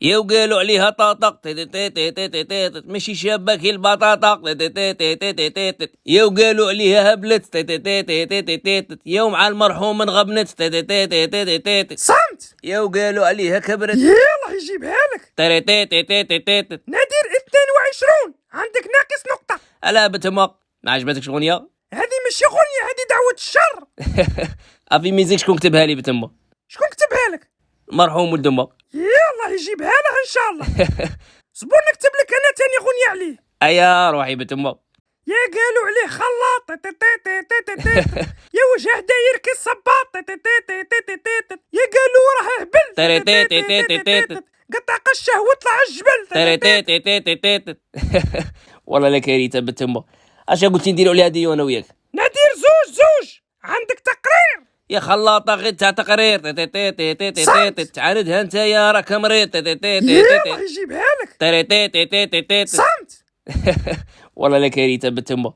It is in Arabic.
يا وقالوا عليها طاطق ماشي شابك هي البطاطا يا وقالوا عليها هبلت يا ومع المرحوم انغبنت صمت. يا وقالوا عليها كبرت يلا يجيبها لك. نادر 22 عندك ناقص نقطة. ألا بتمق ما عجبتكش غنية؟ هذه ماشي غنية، هذه دعوة الشر. افي ميزيك شكون كتبها لي بتمق؟ شكون كتبها لك؟ المرحوم ولد امك. يلا يجيبها لها ان شاء الله. صبر نكتب لك انا تاني غنية عليه. ايا روحي بتمق. يا قالوا عليه خلاط يا وجه داير كي الصباط يا قالوا راه هبل قطع قشه وطلع الجبل. والله لا كارثه بتمق. اش قلتي نديروا عليها دي انا وياك؟ نادير زوج عندك تقرير. يا خلاطه غير تاع تقرير تعاندها انت يا راك مريض يلا يجيبها لك. صمت. والله لا كارثه بتمق.